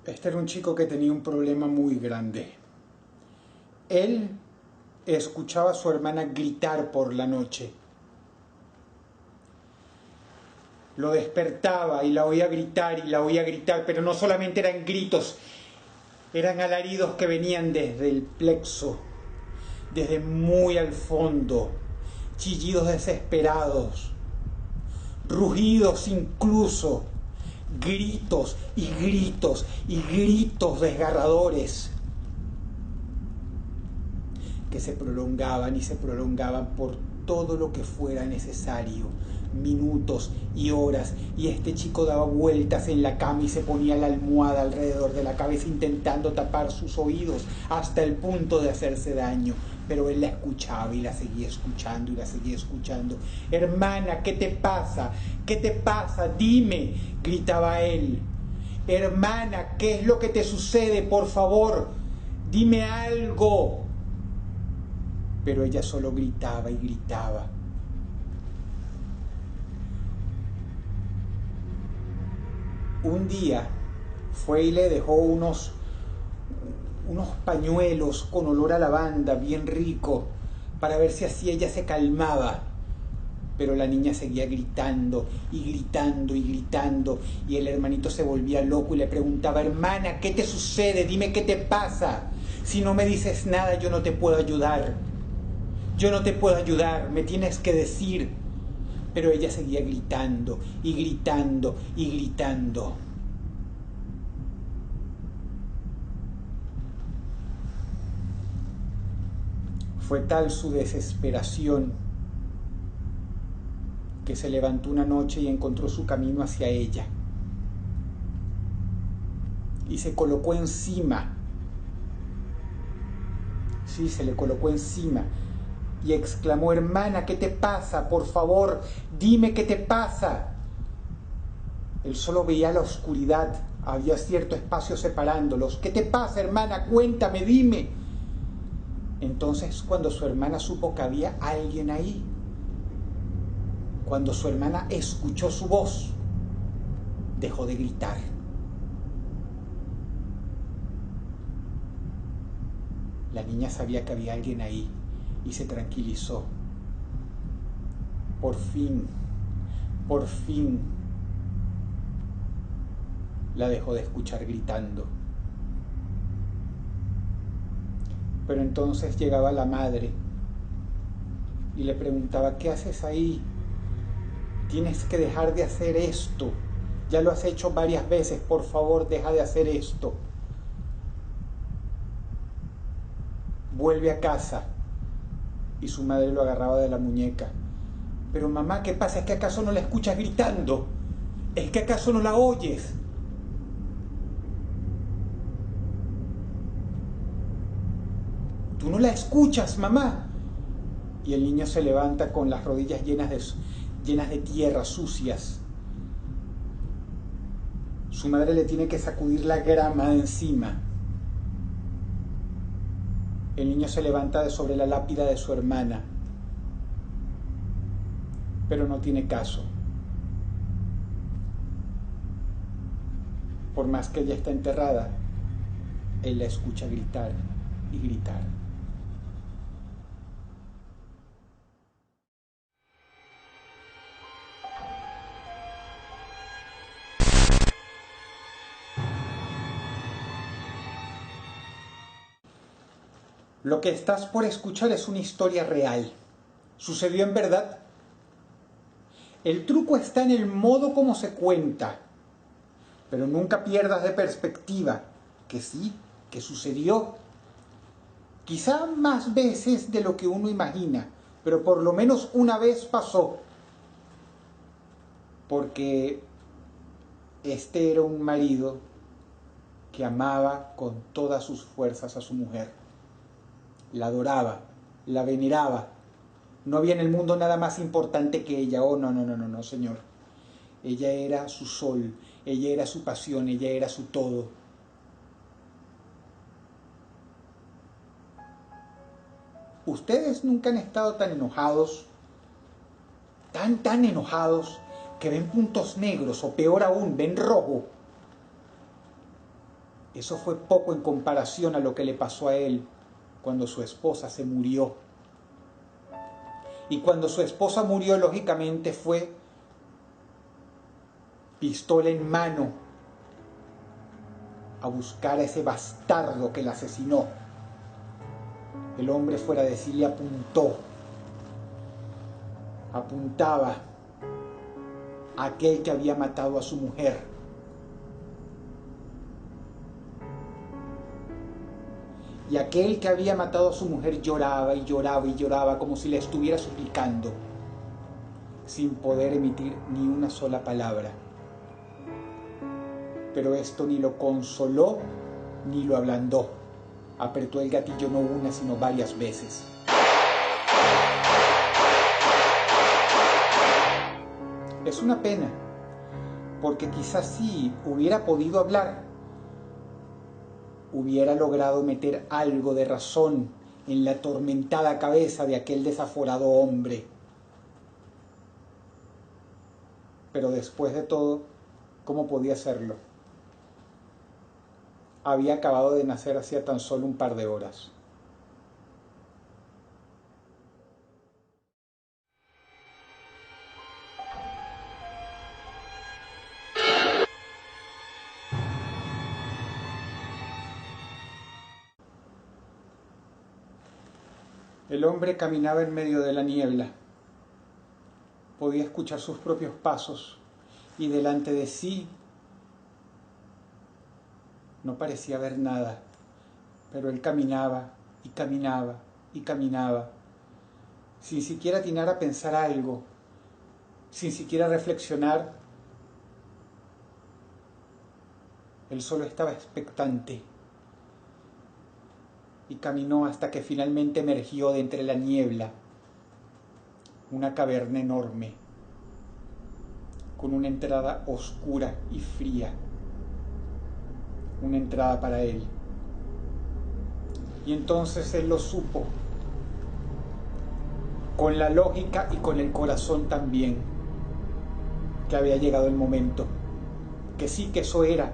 Este era un chico que tenía un problema muy grande. Él escuchaba a su hermana gritar por la noche. Lo despertaba y la oía gritar, pero no solamente eran gritos, eran alaridos que venían desde el plexo, desde muy al fondo, chillidos desesperados, rugidos incluso, gritos y gritos y gritos desgarradores que se prolongaban y se prolongaban por todo lo que fuera necesario, minutos y horas, y este chico daba vueltas en la cama y se ponía la almohada alrededor de la cabeza intentando tapar sus oídos hasta el punto de hacerse daño, pero él la escuchaba y la seguía escuchando y la seguía escuchando. Hermana, ¿qué te pasa? ¿Qué te pasa? Dime, gritaba él. Hermana, ¿qué es lo que te sucede? Por favor, dime algo. Pero ella solo gritaba y gritaba. Un día fue y le dejó unos pañuelos con olor a lavanda bien rico para ver si así ella se calmaba. Pero la niña seguía gritando y gritando y gritando, y el hermanito se volvía loco y le preguntaba: hermana, ¿qué te sucede? Dime qué te pasa. Si no me dices nada, yo no te puedo ayudar. Yo no te puedo ayudar, me tienes que decir. Pero ella seguía gritando y gritando y gritando. Fue tal su desesperación que se levantó una noche y encontró su camino hacia ella. Y se colocó encima. Sí, se le colocó encima. Y exclamó: hermana, ¿qué te pasa? Por favor, dime qué te pasa. Él solo veía la oscuridad. Había cierto espacio separándolos. ¿Qué te pasa, hermana? Cuéntame, dime. Entonces, cuando su hermana supo que había alguien ahí, cuando su hermana escuchó su voz, dejó de gritar. La niña sabía que había alguien ahí y se tranquilizó. Por fin, la dejó de escuchar gritando. Pero entonces llegaba la madre y le preguntaba: ¿qué haces ahí? Tienes que dejar de hacer esto. Ya lo has hecho varias veces, por favor, deja de hacer esto. Vuelve a casa. Y su madre lo agarraba de la muñeca. Pero mamá, ¿qué pasa? ¿Es que acaso no la escuchas gritando? ¿Es que acaso no la oyes? ¿Tú no la escuchas, mamá? Y el niño se levanta con las rodillas llenas de tierra, sucias. Su madre le tiene que sacudir la grama de encima. El niño se levanta de sobre la lápida de su hermana, pero no tiene caso. Por más que ella está enterrada, él la escucha gritar y gritar. Lo que estás por escuchar es una historia real. ¿Sucedió en verdad? El truco está en el modo como se cuenta. Pero nunca pierdas de perspectiva que sí, que sucedió. Quizá más veces de lo que uno imagina, pero por lo menos una vez pasó. Porque este era un marido que amaba con todas sus fuerzas a su mujer. La adoraba, la veneraba. No había en el mundo nada más importante que ella. Oh, no, señor. Ella era su sol, ella era su pasión, ella era su todo. Ustedes nunca han estado tan enojados, tan enojados, que ven puntos negros, o peor aún, ven rojo. Eso fue poco en comparación a lo que le pasó a él cuando su esposa se murió. Y cuando su esposa murió, lógicamente fue pistola en mano a buscar a ese bastardo que la asesinó. El hombre, fuera de sí, le apuntaba a aquel que había matado a su mujer. Y aquel que había matado a su mujer lloraba y lloraba y lloraba como si le estuviera suplicando, sin poder emitir ni una sola palabra. Pero esto ni lo consoló ni lo ablandó. Apretó el gatillo no una, sino varias veces. Es una pena, porque quizás si hubiera podido hablar, hubiera logrado meter algo de razón en la atormentada cabeza de aquel desaforado hombre. Pero después de todo, ¿cómo podía hacerlo? Había acabado de nacer hacía tan solo un par de horas. El hombre caminaba en medio de la niebla. Podía escuchar sus propios pasos y delante de sí no parecía ver nada, pero él caminaba y caminaba y caminaba, sin siquiera atinar a pensar algo, sin siquiera reflexionar. Él solo estaba expectante y caminó hasta que finalmente emergió de entre la niebla una caverna enorme, con una entrada oscura y fría, una entrada para él. Y entonces él lo supo, con la lógica y con el corazón también, que había llegado el momento, que sí, que eso era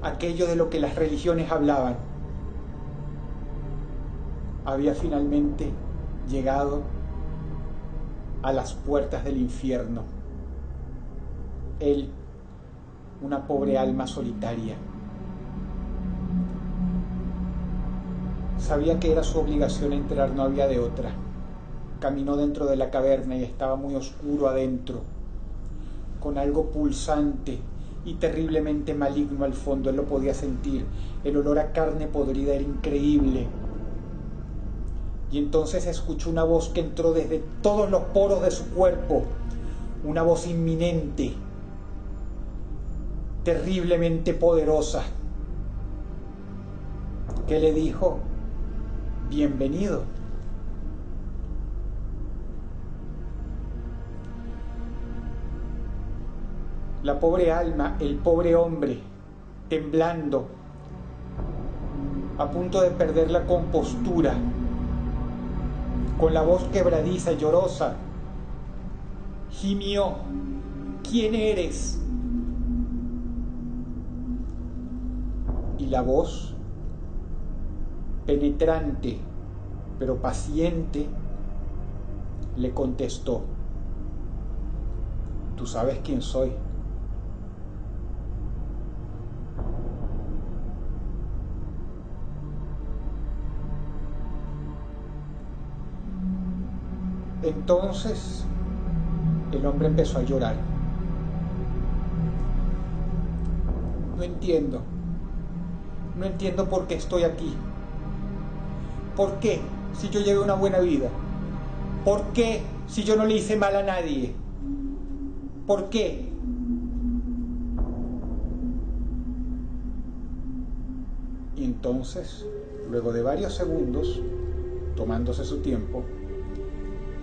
aquello de lo que las religiones hablaban. Había finalmente llegado a las puertas del infierno. Él, una pobre alma solitaria. Sabía que era su obligación entrar, no había de otra. Caminó dentro de la caverna y estaba muy oscuro adentro, con algo pulsante y terriblemente maligno al fondo. Él lo podía sentir. El olor a carne podrida era increíble. Y entonces escuchó una voz que entró desde todos los poros de su cuerpo, una voz inminente, terriblemente poderosa, que le dijo: bienvenido. La pobre alma, el pobre hombre, temblando, a punto de perder la compostura, con la voz quebradiza y llorosa, gimió: ¿quién eres? Y la voz, penetrante pero paciente, le contestó: tú sabes quién soy. Entonces el hombre empezó a llorar. No entiendo por qué estoy aquí. ¿Por qué si yo llevé una buena vida? ¿Por qué si yo no le hice mal a nadie? ¿Por qué? Y entonces, luego de varios segundos, tomándose su tiempo,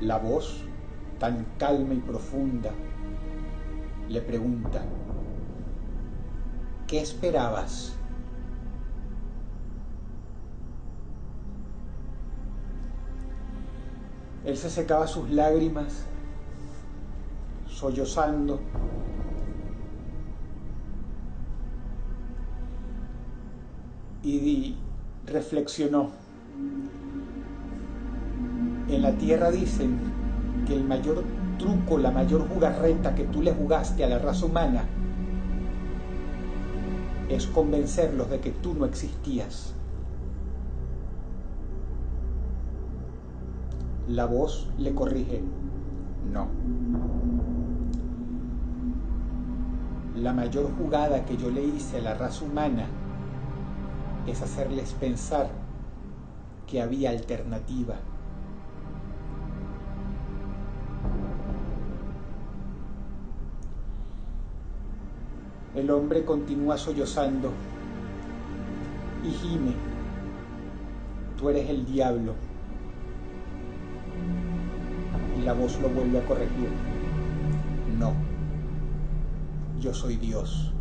la voz, tan calma y profunda, le pregunta: ¿qué esperabas? Él se secaba sus lágrimas, sollozando, y reflexionó. En la tierra dicen que el mayor truco, la mayor jugarreta que tú le jugaste a la raza humana es convencerlos de que tú no existías. La voz le corrige: no. La mayor jugada que yo le hice a la raza humana es hacerles pensar que había alternativa. El hombre continúa sollozando y gime: tú eres el diablo. Y la voz lo vuelve a corregir: no, yo soy Dios.